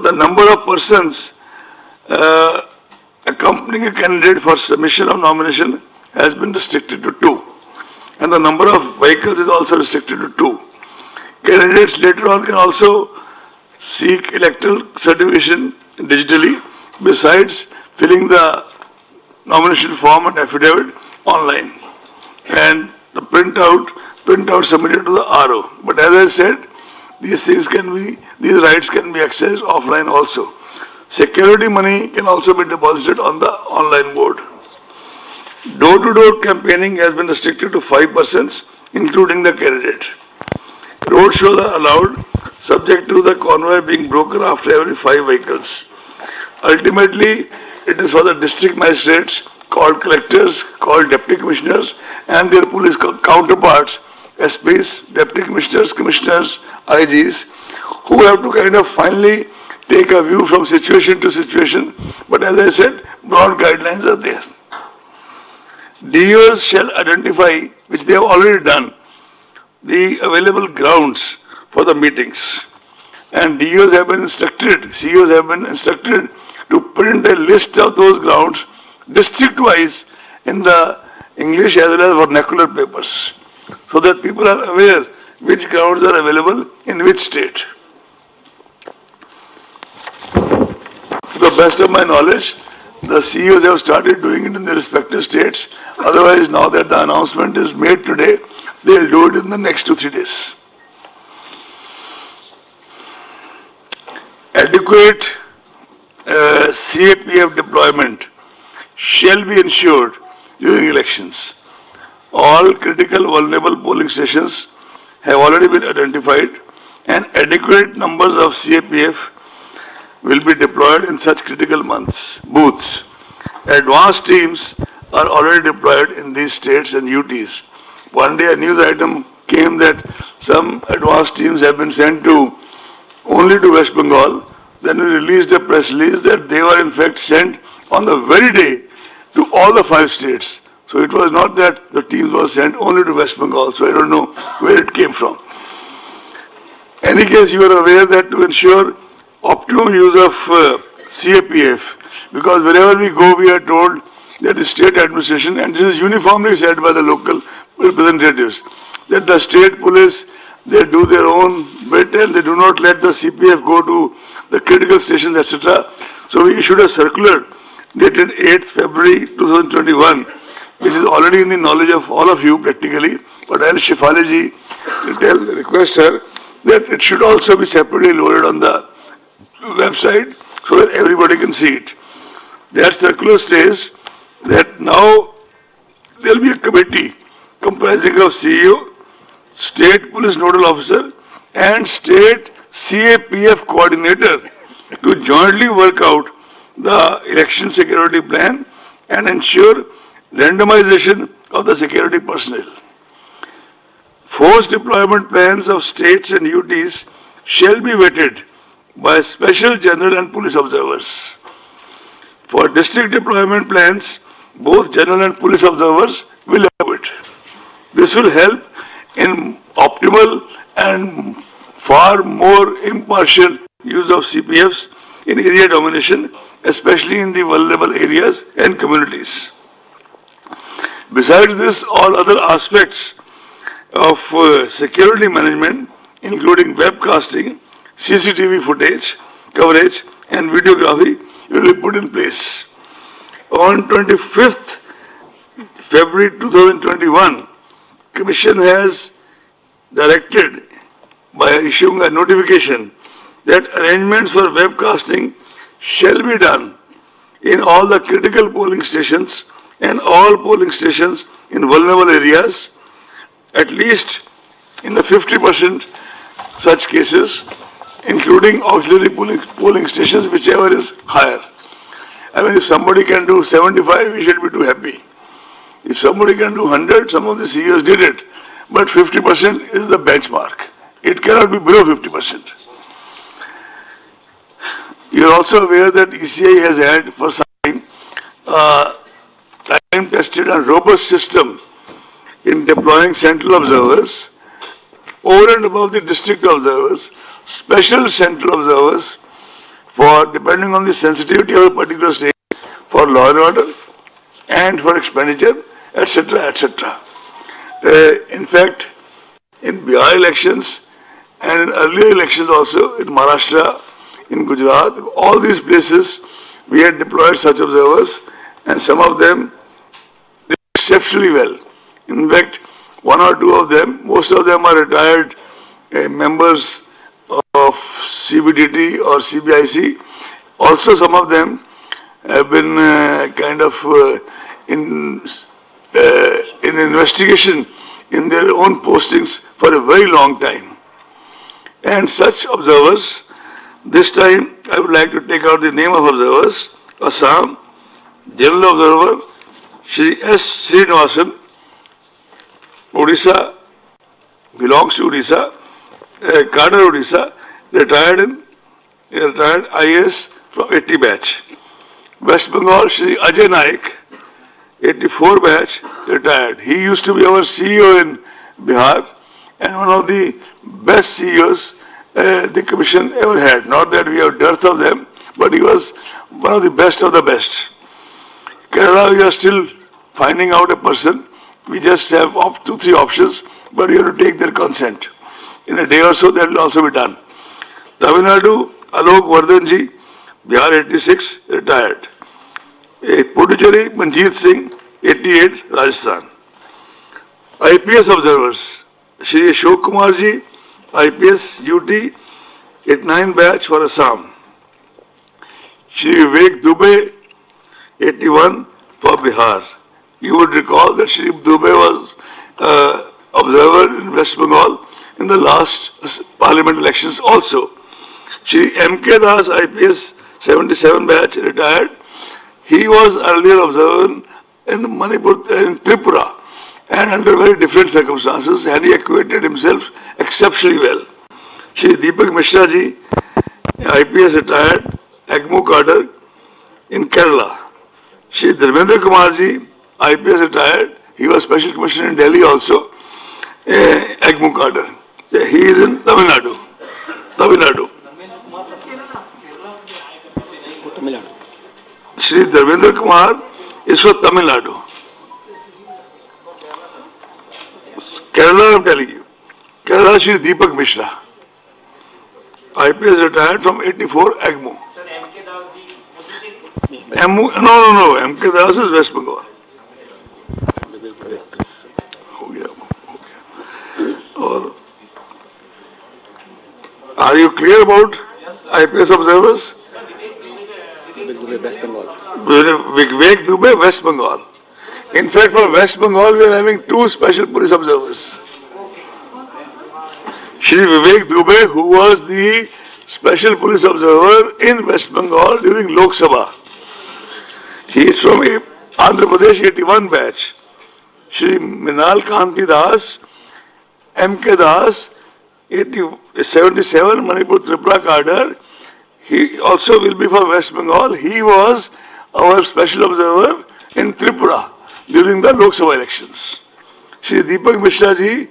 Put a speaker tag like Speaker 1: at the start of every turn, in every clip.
Speaker 1: the number of persons accompanying a candidate for submission of nomination has been restricted to 2. And the number of vehicles is also restricted to 2. Candidates later on can also seek electoral certification digitally, besides filling the nomination form and affidavit online, and the printout submitted to the RO. But as I said, these rights can be accessed offline also. Security money can also be deposited on the online board. Door-to-door campaigning has been restricted to 5 persons, including the candidate. Road shows are allowed, subject to the convoy being broken after every 5 vehicles. Ultimately, it is for the district magistrates, called collectors, called deputy commissioners, and their police counterparts, SPs, deputy commissioners, commissioners, IGs, who have to kind of finally take a view from situation to situation. But as I said, broad guidelines are there. DOs shall identify, which they have already done, the available grounds for the meetings. And DOs have been instructed, COs have been instructed to print a list of those grounds district-wise in the English as well as vernacular papers, so that people are aware which grounds are available in which state. To the best of my knowledge, the CEOs have started doing it in their respective states. Otherwise, now that the announcement is made today, they will do it in the next 2-3 days. Adequate CAPF deployment shall be ensured during elections. All critical vulnerable polling stations have already been identified, and adequate numbers of CAPF will be deployed in such critical booths. Advanced teams are already deployed in these states and UTs. One day a news item came that some advanced teams have been sent only to West Bengal. Then we released a press release that they were in fact sent on the very day to all the 5 states. So it was not that the teams were sent only to West Bengal, so I don't know where it came from. In any case, you are aware that to ensure optimum use of CAPF, because wherever we go we are told that the state administration, and this is uniformly said by the local representatives, that the state police, they do their own bit and they do not let the CPF go to the critical stations, etc. So we issued a circular dated 8th February 2021, which is already in the knowledge of all of you practically, but I'll Shefali ji request her that it should also be separately loaded on the website so that everybody can see it. That circular says that now there will be a committee comprising of CEO, state police nodal officer and state CAPF coordinator to jointly work out the election security plan and ensure randomization of the security personnel. Force deployment plans of states and UTs shall be vetted by special general and police observers. For district deployment plans, both general and police observers will have it. This will help in optimal and far more impartial use of CPFs in area domination, especially in the vulnerable areas and communities. Besides this, all other aspects of security management, including webcasting, CCTV footage, coverage and videography will be put in place. On 25th February 2021, Commission has directed by issuing a notification that arrangements for webcasting shall be done in all the critical polling stations and all polling stations in vulnerable areas, at least in the 50% such cases, including auxiliary polling stations, whichever is higher. I mean, if somebody can do 75, we should be too happy. If somebody can do 100, some of the CEOs did it, but 50% is the benchmark. It cannot be below 50%. You are also aware that ECI has had for some time time-tested and robust system in deploying central observers over and above the district observers, special central observers for depending on the sensitivity of a particular state for law and order and for expenditure, etc., etc. In fact, in Bihar elections and in earlier elections also, in Maharashtra, in Gujarat, all these places, we had deployed such observers, and some of them did exceptionally well. In fact, one or two of them, most of them are retired members of CBDT or CBIC. Also, some of them have been in investigation in their own postings for a very long time. And such observers, this time I would like to take out the name of observers. Assam, General Observer, Shri S. Srinivasan, Odisha, belongs to Odisha, Cadre Odisha, retired IAS from 80 batch. West Bengal, Shri Ajay Naik, 84 batch, retired. He used to be our CEO in Bihar and one of the best CEOs the Commission ever had. Not that we have dearth of them, but he was one of the best of the best. Kerala, we are still finding out a person. We just have 2-3 options, but you have to take their consent. In a day or so, that will also be done. Tamil Nadu, Alok Vardhanji, Bihar 86, retired. Puducherry, Manjeet Singh, 88, Rajasthan. IPS observers, Shri Ashok Kumarji, IPS UT, 89 batch for Assam. Shri Vivek Dubey, 81 for Bihar. You would recall that Shri Dubey was observer in West Bengal in the last parliament elections also. Shri M.K. Das, IPS 77 batch, retired. He was earlier observer in Manipur, in Tripura, and under very different circumstances, and he acquitted himself exceptionally well. Shri Deepak Mishra ji, IPS retired, AGMO cadre in Kerala. Shri Dharmendra Kumar ji, IPS retired, he was Special Commissioner in Delhi also, AGMO cadre. He is in Tamil Nadu. Shri Dharmendra Kumar is from Tamil Nadu. Kerala, I am telling you. Kerala, Shri Deepak Mishra. IPS retired from 84 AGMO. No. MK Das is West Bengal. Are you clear about IPS observers? Vivek Dubey, West Bengal. In fact, for West Bengal, we are having 2 special police observers. Shri Vivek Dubey, who was the special police observer in West Bengal during Lok Sabha. He is from Andhra Pradesh 81 batch. Shri Minal Kanti Das, MK Das, 77 Manipur Tripura cadre. He also will be for West Bengal. He was our special observer in Tripura during the Lok Sabha elections. Shri Deepak Mishra ji,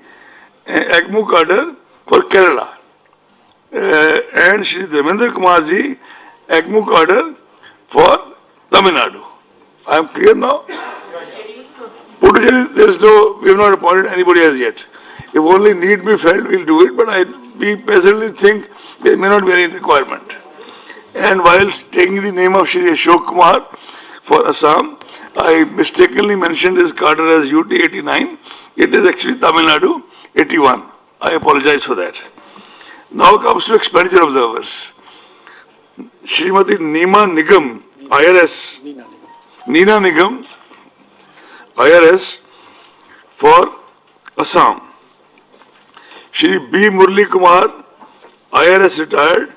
Speaker 1: AGMO cadre for Kerala. And Shri Dharmendra Kumar ji, AGMO cadre for Tamil Nadu. I am clear now? Puducherry, we have not appointed anybody as yet. If only need be felt, we will do it, but we presently think there may not be any requirement. And while taking the name of Shri Ashok Kumar for Assam, I mistakenly mentioned his cadre as UT 89. It is actually Tamil Nadu 81. I apologize for that. Now comes to expenditure observers. Srimati Neema Nigam, IRS. Neena Nigam, IRS for Assam. Shri B. Murli Kumar, IRS retired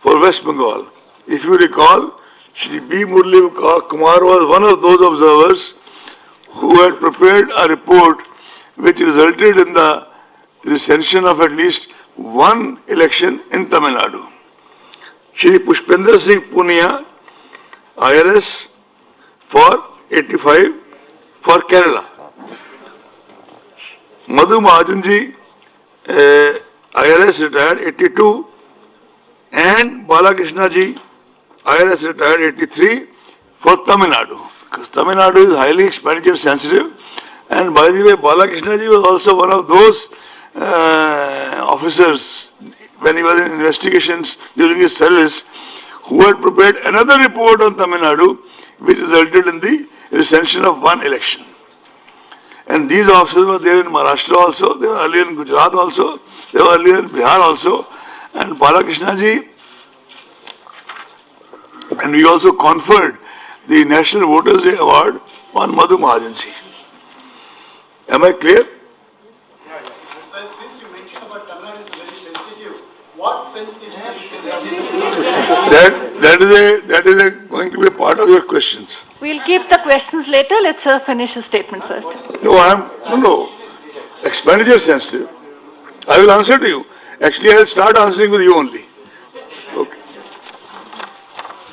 Speaker 1: for West Bengal. If you recall, Shri B. Murli Kumar was one of those observers who had prepared a report which resulted in the recension of at least one election in Tamil Nadu. Shri Pushpendra Singh Punia, IRS for 85 for Kerala. Madhu Mahajanji, IRS retired 82, and Balakrishna ji, IRS retired 83 for Tamil Nadu. Because Tamil Nadu is highly expenditure sensitive. And by the way, Balakrishna ji was also one of those officers when he was in investigations during his service who had prepared another report on Tamil Nadu which resulted in the recension of one election. And these officers were there in Maharashtra also, they were earlier in Gujarat also, they were earlier in Bihar also. And Balakrishna ji, and we also conferred the National Voters Day Award on Madhu Mahajan ji. Am I clear?
Speaker 2: Since you mentioned about Tamil Nadu is very sensitive, what sense is very sensitive?
Speaker 1: That is going to be a part of your questions.
Speaker 3: We'll keep the questions later. Let's finish the statement first.
Speaker 1: No. Expenditure sensitive. I will answer to you. Actually, I will start answering with you only. Okay.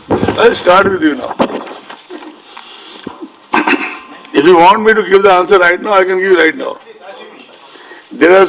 Speaker 1: I will start with you now. If you want me to give the answer right now, I can give you right now. There are